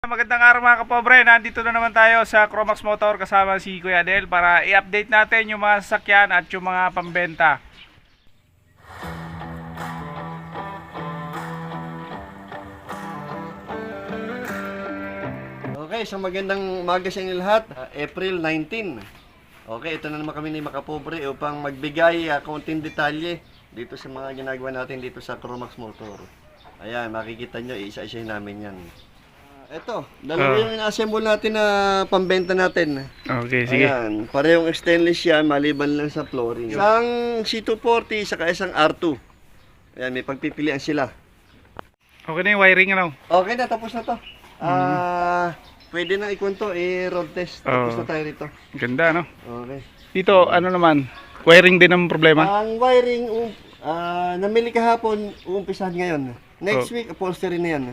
Magandang araw mga kapobre, nandito na naman tayo sa Cromax Motor kasama si Kuya Del para i-update natin yung mga sasakyan at yung mga pambenta. Okay, so magandang umaga sa inyo lahat. April 19. Okay, ito na naman kami ni Makapobre upang magbigay kaunting detalye dito sa mga ginagawa natin dito sa Cromax Motor. Ayan, makikita nyo, isa-isahin namin yan. Ito, dalawa yung ina-assemble natin na pambenta natin. Okay, sige. Ayan, parehong stainless yan, maliban lang sa flooring. Isang C240, saka isang R2. Ayan, may pagpipilian sila. Okay na yung wiring ano? Okay na, tapos na to. Pwede na ikunto, road test. Tapos na tayo rito. Ganda no? Okay. Dito ano naman, wiring din ang problema? Ang wiring, namili kahapon, uumpisahan ngayon. Next week, upholstery na yan.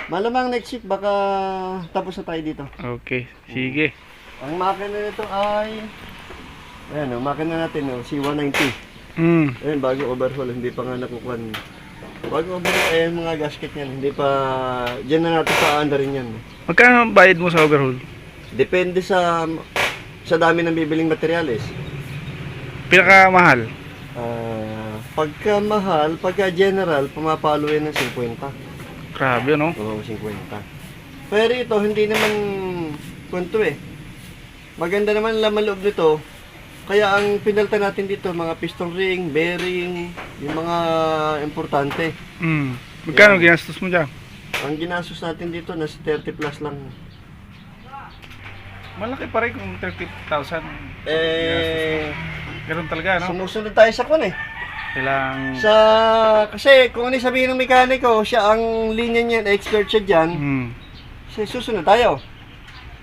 Malamang next week, baka tapos na tayo dito. Okay, sige. Ang makina nito ay, ayan o, makina natin o, C190. Ayan, bago overhaul, hindi pa nga nakukuhan. Bago overhaul, mga gasket yan, hindi pa, dyan na natin pa-andarin yan. Magkano bayad mo sa overhaul? Depende sa dami ng bibiling materyales. Pinakamahal? Pagka mahal, pagka general, pumapalo yan ng 50. Grabe no? Oo, 50. Pero ito, hindi naman kwento eh. Maganda naman ang laman loob nito. Kaya ang pinalta natin dito, mga piston ring, bearing, yung mga importante. Magkano ginastos mo dyan? Ang ginastos natin dito, nasa 30 plus lang. Malaki pa rin kung 30,000. Ganun talaga no? Sumusunod tayo sa kun eh. Kailang... Kasi kung ano sabihin ng mekaniko, siya ang linya niyan, expert siya dyan, susunod tayo.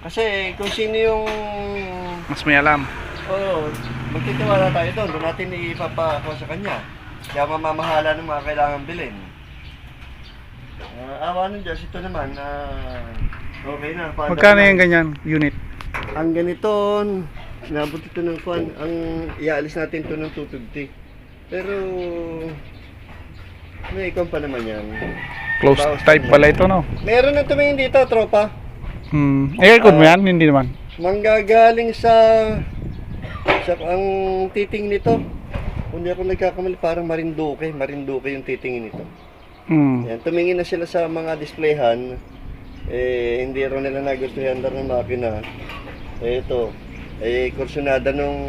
Kasi kung sino yung... Mas may alam. Oo, magtitiwala tayo doon. Doon natin ipapako sa kanya. Kaya mamamahala ng mga kailangan bilhin. Awa ng Diyos, ito naman, okay na. Magkano yung ganyan unit? Ang ganito, nabot ito ng kwan, ang iaalis natin ito ng 250. Pero, may ikon pa naman yan. Close type pala ito no? Meron na tumingin dito, tropa. Aircon mo yan? Hindi naman. Manggagaling sa ang titing nito. Kung di ako nagkakamali, parang Marinduque yung titingin nito. Yan, tumingin na sila sa mga displayhan. Hindi rin nila nagustuhan ng makina. Ito, kursunada nung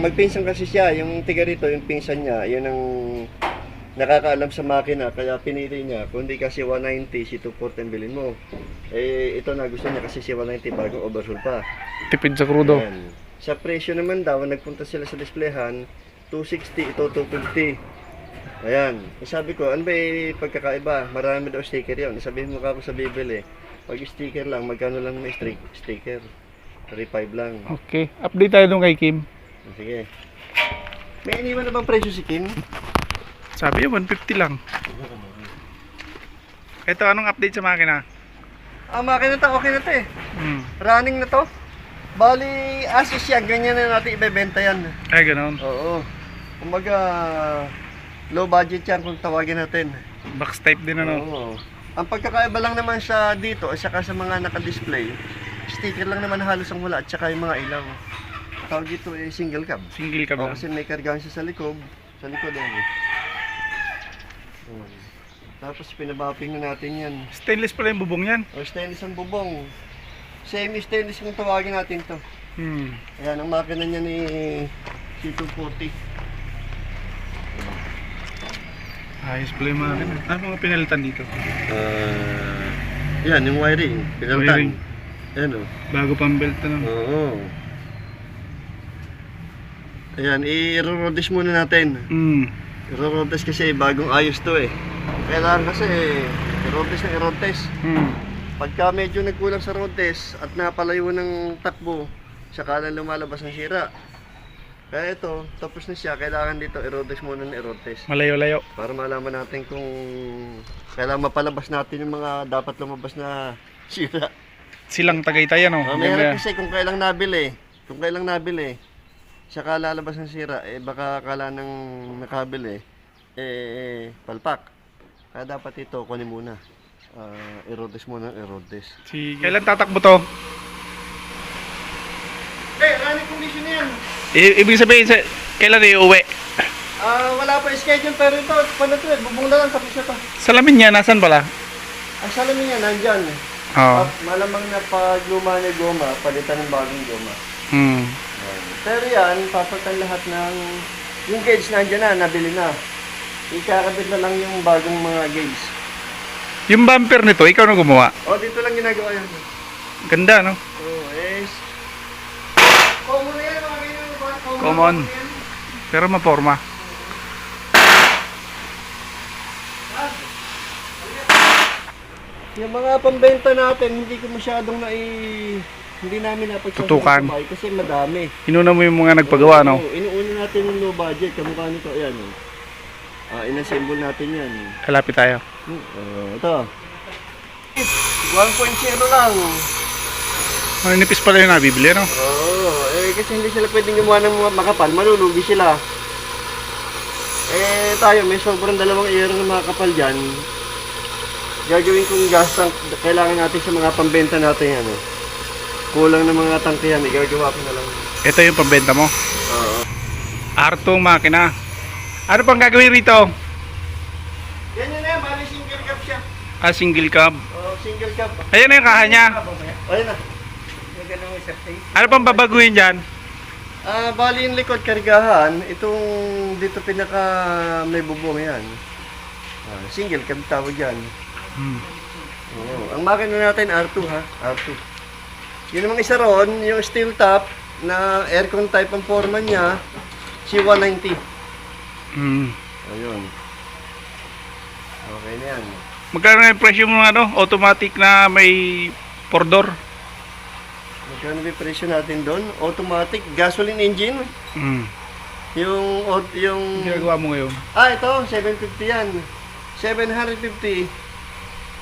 magpinsan kasi siya, yung tiga rito, yung pinsan niya, yun ang nakakaalam sa makina, kaya pinili niya. Kung di kasi 190, si 240 ang bilhin mo. Ito na gusto niya kasi si 190 bago overhaul pa. Tipid sa krudo. Ayan. Sa presyo naman daw, nagpunta sila sa displayhan, 260, ito 250. Ayan. Sabi ko, ano ba pagkakaiba? Marami daw sticker yun. Sabihin mo ka ako sa bibili. Pag sticker lang, magkano lang may sticker? 35 lang. Okay. Update tayo dun kay Kim. Sige. May iniwan na bang presyo si Kim? Sabi niya 150 lang. Ito, anong update sa makina? Makina to, okay na to eh. Running na to. Bali, Asus yan. Ganyan na natin ibebenta yan. Ay, ganoon. Oo. Kumbaga, low budget yan kung tawagin natin. Box type din ano? Oo. Ang pagkakaiba lang naman sa dito, at saka sa mga naka-display, sticker lang naman halos ang wala at saka yung mga ilaw. Tawag dito single cab. Single cab lang. Kasi may kargahan siya sa likod. Sa likod yan. Tapos pinabapping na natin yan. Stainless pala yung bubong yan. Stainless ang bubong. Semi-stainless kung tawagin natin to. Ayan, ang makina niya ni C240. Ayos pala yung makina. Ano mga pinalitan dito? Yan, yung wiring. Pinalitan. Wiring. Ayan o. Bago pang belt na. Oo. Ayan, i-rodes muna natin. I-rodes kasi bagong ayos to eh. Kailangan kasi i-rodes na i-rodes. Pagka medyo nagkulang sa road test at napalayo ng takbo, saka lang lumalabas ang sira. Kaya ito, tapos na siya, kailangan dito i-road test muna ng i-road test. Malayo-layo. Para malaman natin kung kailangan mapalabas natin yung mga dapat lumabas na sira. Silang Tagaytay ano? Meron kasi kung kailang nabili, saka lalabas ang sira, baka akala ng nakabili, palpak. Kaya dapat ito, kunin muna. I-roll test muna, i-roll test. Sige. Kailan tatakbo to? Running condition yan. Ibig sabihin, kailan iuwi? Wala pa schedule pero ito, paano to bubong na lang tapos na to. Salamin niya, nasan pala? Ang salamin niya, nandyan. Oo. Malamang na pag luma niya goma, palitan ng bagong goma. Hmm. Pero yan, papalitan lahat ng, yung gauge nandyan na, nabili na. Ikakabit na lang yung bagong mga gauge. Yung bumper nito, ikaw na gumawa? Dito lang ginagawa yan. Ganda, no? Yes. Common na yan, mga ganyan. Common. Pero maporma. Yung mga pambenta natin, hindi ko masyadong hindi namin Tutukan. napagsasabi kasi madami. Inuna mo yung mga nagpagawa, no? Inuuna natin yung low budget, kamukha nito, ayan. Inassemble natin yan. Kalapit tayo. Ito. 1.0 lang. Maninipis pala yung nabibili, no? Kasi hindi sila pwedeng gumawa ng mga makapal, malulugi sila. Tayo, may sobrang 2 euro ng makapal dyan. Gagawin kong gas tank, kailangan natin sa mga pambenta natin yan. Kulang ng mga tangke yan, igagawa ko na lang. Ito yung pambenta mo? Oo. Artong makina. Ano pang gagawin rito? Yan yun na yan, bali single cab siya. Single cab. Single cab. Ayan na yung kaha niya. Ayan na. Ano pang babaguhin dyan? Bali yung likod kargahan, itong dito pinaka may bubong yan. Single cab tawag yan. Ang makina natin R2 ha, R2. Yun namang isa ron, yung steel top na aircon type ang forma niya, C190. Ayun. Okay na yan. Magkano na yung presyo mo ng automatic na may 4-door? Magkano ba yung presyo natin doon? Automatic, gasoline engine. Yung Ginagawa mo ngayon? ito, 750 yan. 750.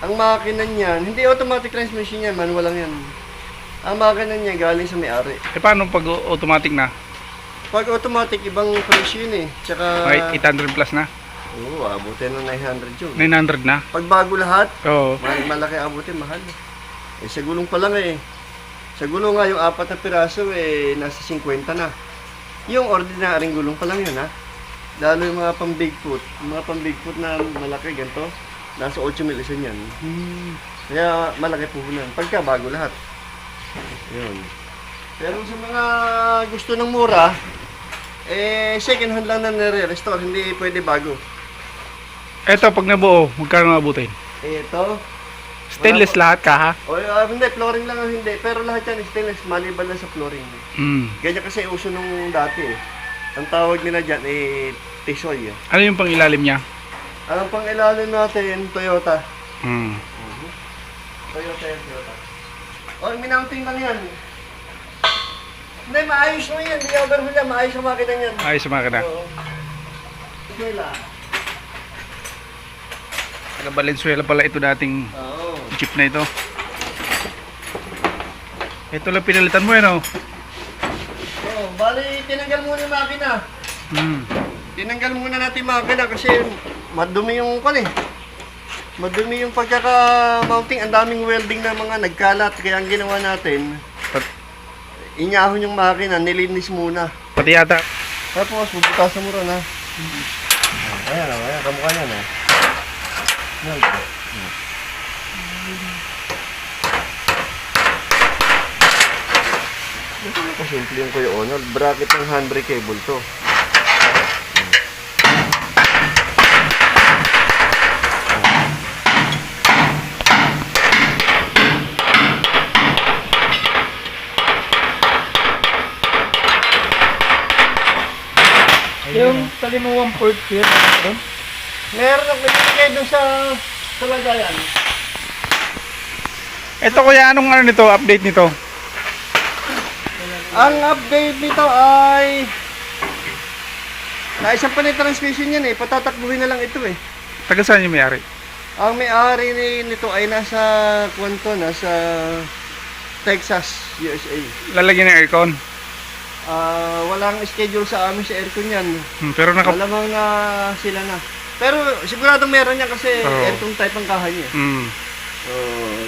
Ang makina niyan, hindi automatic transmission yan, manual lang yan. Ang makina niya galing sa may-ari. Paano pag automatic na? Pag automatic, ibang presyo yun eh. Tsaka, 800 plus na? Oo, abutin ng 900 yun. 900 na? Pag bago lahat, Oo. malaki abutin, mahal. Sa gulong pa lang eh. Sa gulong nga, yung 4 na piraso nasa 50 na. Yung ordinaryong gulong pa lang yun ha. Lalo yung mga pang Bigfoot. Yung mga pang Bigfoot na malaki, ganito. Nasa 8,000 isa yan. Kaya malaki po nun. Pagka bago lahat. Yun. Pero sa mga gusto ng mura, second hand lang na nire-restore. Hindi pwede bago. Eto, pag nabuo, magkano nabutin? Ito. Stainless lahat ka, ha? Hindi, flooring lang ang hindi. Pero lahat yan stainless, maliban lang sa flooring. Ganyan kasi uso nung dati eh. Ang tawag nila dyan tisoy. Ano yung pang ilalim niya? Ang pang ilalim natin, Toyota. Toyota. Minaunting lang yan. Hindi, maayos mo yan. Hindi overhaul yan. Maayos ang makina yan. Ayos sa makina. Oo. Wala. Taga Valenzuela pala ito dating jeep na ito. Ito lang pinalitan mo yan, Bali, tinanggal muna yung makina. Tinanggal muna natin yung makina kasi madumi yung madumi yung pagkaka-mounting. Ang daming welding na mga nagkalat. Kaya ang ginawa natin, inyahon yung makina, nilinis muna. Pati yata. Tapos, bubutasan mo ron ha. Ayan, kamukha niyan ha. Yan. Ito na kasimple yung Kuya Onald. Bracket ng handbrake cable to. Yung talimuwang port here, ano? Meron ako ibigay doon sa lagayan. Ito kuya, anong nito, update nito? Ang update nito ay naisang pa na yung transmission yan patatakbuhin na lang ito Taga saan yung may-ari? Ang may-ari nito ay nasa nasa Texas, USA. Lalagyan ng aircon. Walang schedule sa amin sa aircon yan. Pero Malamang na sila na. Pero siguradong meron yan kasi aircon type ang kaha niya.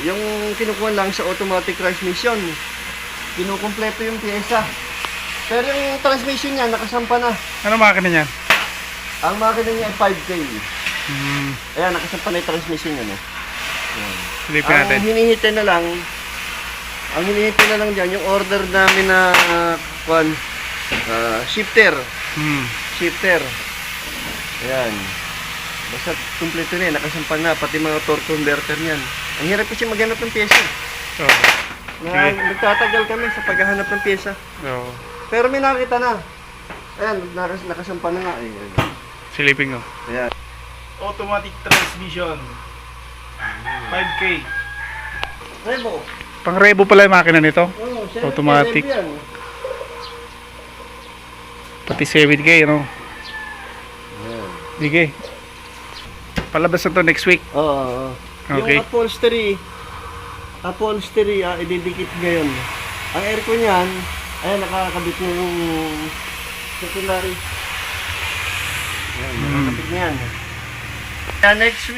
Yung kinukuha lang sa automatic transmission, kinukumpleto yung pyesa. Pero yung transmission niya, nakasampa na. Ano makina niyan? Ang makina niya ay 5K. Hmm. Ayan, nakasampa na yung transmission niya. No? Silipin Ang natin. hinihintay na lang dyan, yung order namin na shifter. Hmm. Shifter. Ayan. Basta kumpleto na yan, nakasampa na, pati mga torque converter niyan. Ang hirap kasi maghanap ng pyesa. Oo. Sige. Nagtatagal kami sa paghahanap ng pyesa. Oo. Pero may nakita na. Ayan, nakasampa na nga. Ayan. Silipin ko. Ayan. Automatic transmission. 5K. Revo. Pang Revo pala yung makina nito. Oh, Automatic. Revo yan. Pati 7K, no? Ayan. Sige. Palabas na to next week. Oo. Okay. Yung upholstery, ididikit ngayon. Ang aircon yan, ayan, nakakabit na yung secondary. Ayan, nakakabit na yan. Next week.